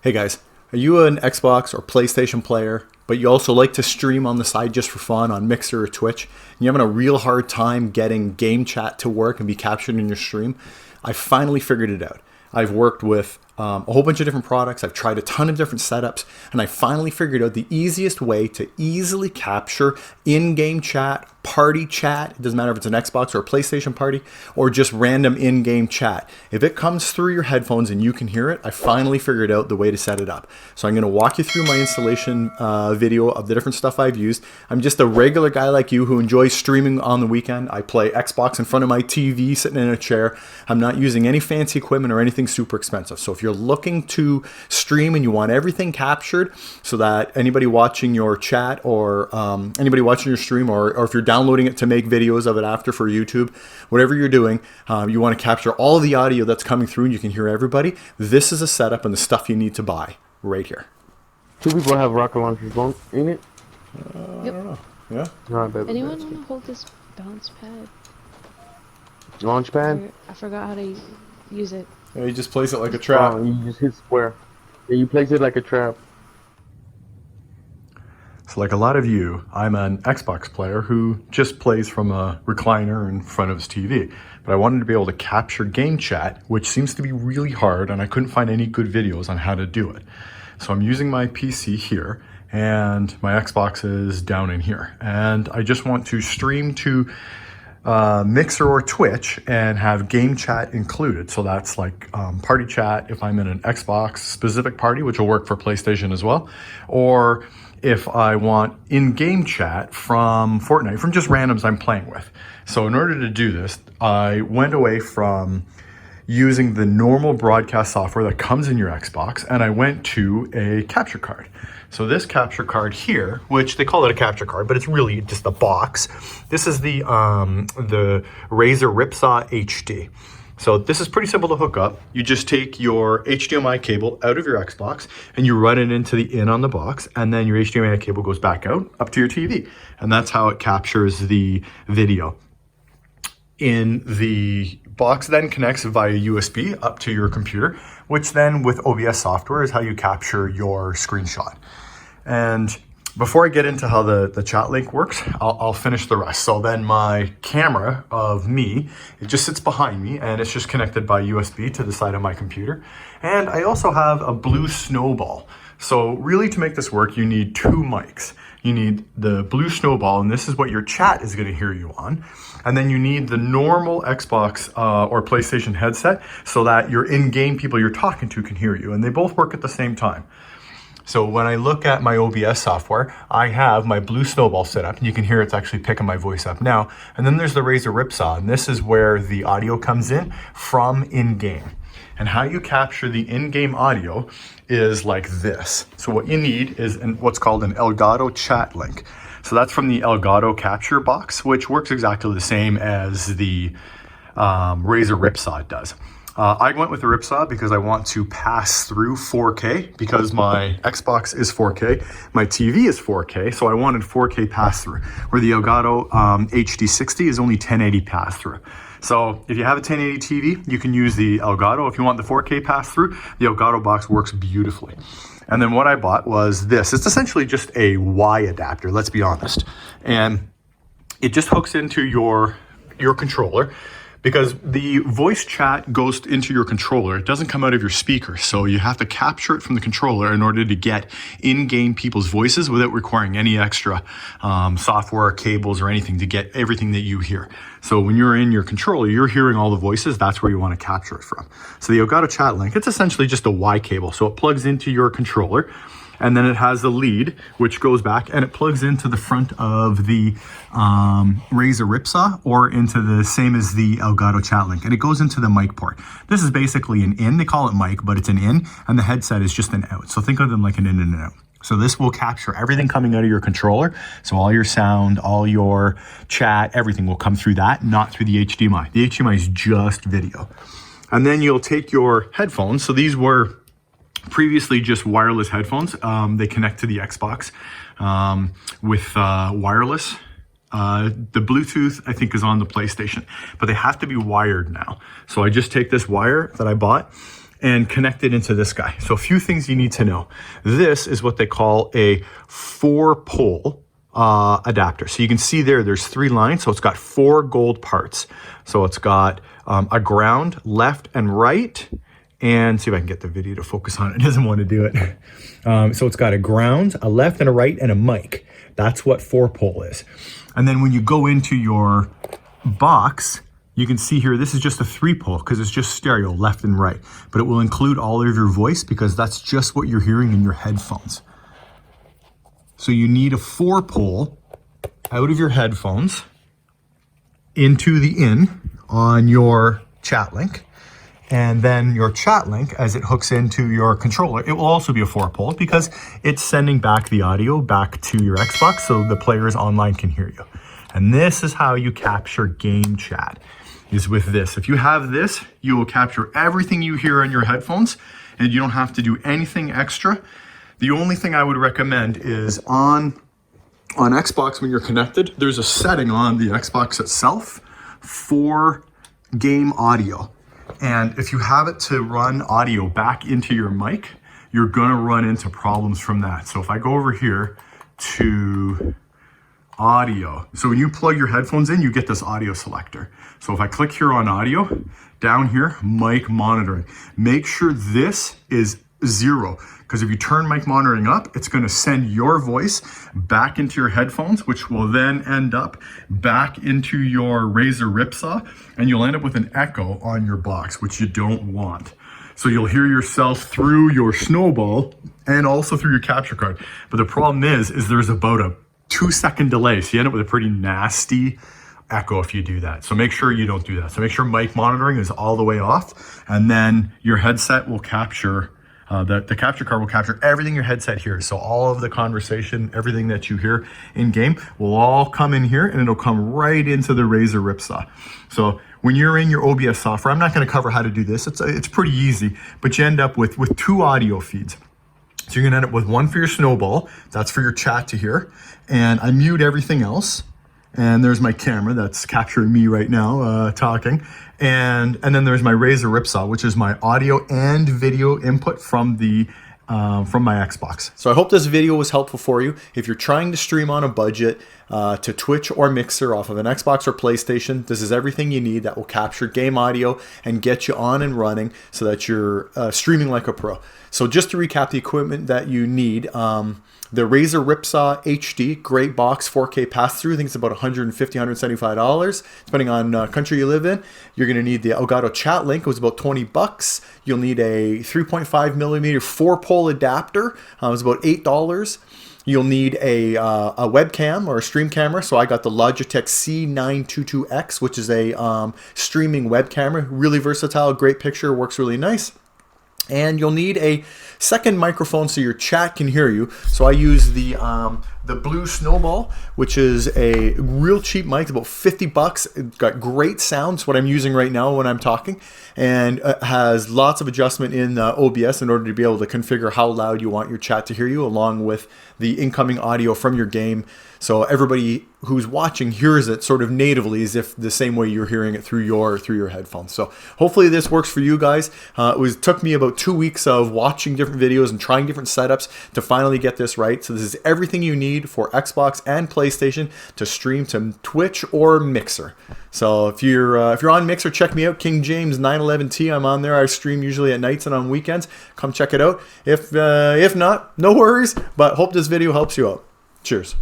Hey guys, are you an Xbox or PlayStation player, but you also like to stream on the side just for fun on Mixer or Twitch, and you're having a real hard time getting game chat to work and be captured in your stream? I finally figured it out. I've worked with a whole bunch of different products. I've tried a ton of different setups, and I finally figured out the easiest way to easily capture in-game chat, party chat. It doesn't matter if it's an Xbox or a PlayStation party or just random in-game chat. If it comes through your headphones and you can hear it, I finally figured out the way to set it up. So I'm going to walk you through my installation video of the different stuff I've used. I'm just a regular guy like you who enjoys streaming on the weekend. I play Xbox in front of my TV, sitting in a chair. I'm not using any fancy equipment or anything super expensive. So if you're looking to stream and you want everything captured so that anybody watching your chat or anybody watching your stream, or if you're downloading it to make videos of it after for YouTube, whatever you're doing, you want to capture all of the audio that's coming through and you can hear everybody, this is a setup and the stuff you need to buy right here. Two people have rocket launchers in it? I don't know. Yeah? Anyone want to hold this bounce pad? Launch pad? I forgot how to use it. Yeah, you just place it like a trap. You just hit square. Yeah, you place it like a trap. So like a lot of you, I'm an Xbox player who just plays from a recliner in front of his TV. But I wanted to be able to capture game chat, which seems to be really hard, and I couldn't find any good videos on how to do it. So I'm using my PC here, and my Xbox is down in here. And I just want to stream to Mixer or Twitch and have game chat included. So that's like party chat if I'm in an Xbox specific party, which will work for PlayStation as well. Or if I want in-game chat from Fortnite, from just randoms I'm playing with. So in order to do this, I went away from using the normal broadcast software that comes in your Xbox, and I went to a capture card. So this capture card here, which they call it a capture card, but it's really just a box. This is the Razer Ripsaw HD. So this is pretty simple to hook up. You just take your HDMI cable out of your Xbox and you run it into the in on the box, and then your HDMI cable goes back out up to your TV. And that's how it captures the video. In the box then connects via USB up to your computer, which then with OBS software is how you capture your screenshot. And before I get into how the chat link works, I'll finish the rest. So then my camera of me, it just sits behind me and it's just connected by USB to the side of my computer. And I also have a blue snowball. So really to make this work, you need two mics. You need the blue snowball, and this is what your chat is going to hear you on. And then you need the normal Xbox or PlayStation headset so that your in-game people you're talking to can hear you. And they both work at the same time. So when I look at my OBS software, I have my blue snowball set up, and you can hear it's actually picking my voice up now. And then there's the Razer Ripsaw, and this is where the audio comes in from in-game. And how you capture the in-game audio is like this. So what you need is what's called an Elgato chat link. So that's from the Elgato capture box, which works exactly the same as the Razer Ripsaw does. I went with the Ripsaw because I want to pass through 4K because my Xbox is 4K, my TV is 4K, so I wanted 4K pass through, where the Elgato HD60 is only 1080 pass through. So if you have a 1080 TV, you can use the Elgato. If you want the 4K pass through, the Elgato box works beautifully. And then what I bought was this. It's essentially just a Y adapter, let's be honest. And it just hooks into your controller, because the voice chat goes into your controller. It doesn't come out of your speaker. So you have to capture it from the controller in order to get in-game people's voices without requiring any extra software or cables or anything to get everything that you hear. So when you're in your controller, you're hearing all the voices. That's where you want to capture it from. So the Elgato chat link, it's essentially just a Y cable. So it plugs into your controller, and then it has a lead which goes back and it plugs into the front of the Razer Ripsaw, or into the same as the Elgato chat link, and it goes into the mic port. This is basically an in. They call it mic, but it's an in, and the headset is just an out. So think of them like an in and an out. So this will capture everything coming out of your controller. So all your sound, all your chat, everything will come through that, not through the HDMI. The HDMI is just video. And then you'll take your headphones. So these were previously just wireless headphones. They connect to the Xbox with wireless. The Bluetooth, I think, is on the PlayStation, but they have to be wired now. So I just take this wire that I bought and connect it into this guy. So a few things you need to know. This is what they call a 4-pole adapter. So you can see there's 3 lines. So it's got 4 gold parts. So it's got a ground, left and right. And see if I can get the video to focus on it. It doesn't want to do it. So it's got a ground, a left and a right, and a mic. That's what 4-pole is. And then when you go into your box, you can see here, this is just a 3-pole because it's just stereo, left and right. But it will include all of your voice because that's just what you're hearing in your headphones. So you need a 4-pole out of your headphones into the in on your chat link. And then your chat link, as it hooks into your controller, it will also be a 4-pole because it's sending back the audio back to your Xbox so the players online can hear you. And this is how you capture game chat, is with this. If you have this, you will capture everything you hear on your headphones and you don't have to do anything extra. The only thing I would recommend is on Xbox when you're connected, there's a setting on the Xbox itself for game audio. And if you have it to run audio back into your mic, you're gonna run into problems from that. So if I go over here to audio, so when you plug your headphones in, you get this audio selector. So if I click here on audio, down here, mic monitoring, make sure this is 0. Because if you turn mic monitoring up, it's going to send your voice back into your headphones, which will then end up back into your Razer Ripsaw, and you'll end up with an echo on your box, which you don't want. So you'll hear yourself through your snowball and also through your capture card. But the problem is there's about a 2-second delay, so you end up with a pretty nasty echo if you do that. So make sure you don't do that. So make sure mic monitoring is all the way off, and then your headset will capture the capture card will capture everything your headset hears. So all of the conversation, everything that you hear in game will all come in here and it'll come right into the Razer Ripsaw. So when you're in your OBS software, I'm not going to cover how to do this. It's pretty easy, but you end up with 2 audio feeds. So you're going to end up with one for your snowball. That's for your chat to hear. And I mute everything else. And there's my camera that's capturing me right now talking. And then there's my Razer Ripsaw, which is my audio and video input from my Xbox. So I hope this video was helpful for you. If you're trying to stream on a budget to Twitch or Mixer off of an Xbox or PlayStation, this is everything you need that will capture game audio and get you on and running so that you're streaming like a pro. So just to recap the equipment that you need, the Razer Ripsaw HD, great box, 4K pass-through. I think it's about $150, $175, depending on country you live in. You're going to need the Elgato chat link. It was about $20. You'll need a 3.5 millimeter 4-pole adapter. It was about $8. You'll need a webcam or a stream camera. So I got the Logitech C922X, which is a streaming web camera. Really versatile, great picture, works really nice. And you'll need a second microphone so your chat can hear you. So I use the Blue Snowball, which is a real cheap mic. It's about $50. It's got great sound. It's what I'm using right now when I'm talking, and it has lots of adjustment in OBS in order to be able to configure how loud you want your chat to hear you, along with the incoming audio from your game. So everybody who's watching hears it sort of natively, as if the same way you're hearing it through your headphones. So hopefully this works for you guys. It took me about 2 weeks of watching different videos and trying different setups to finally get this right. So this is everything you need for Xbox and PlayStation to stream to Twitch or Mixer. So if you're on Mixer, check me out, King James 911T. I'm on there. I stream usually at nights and on weekends. Come check it out. If not, no worries. But hope this video helps you out. Cheers.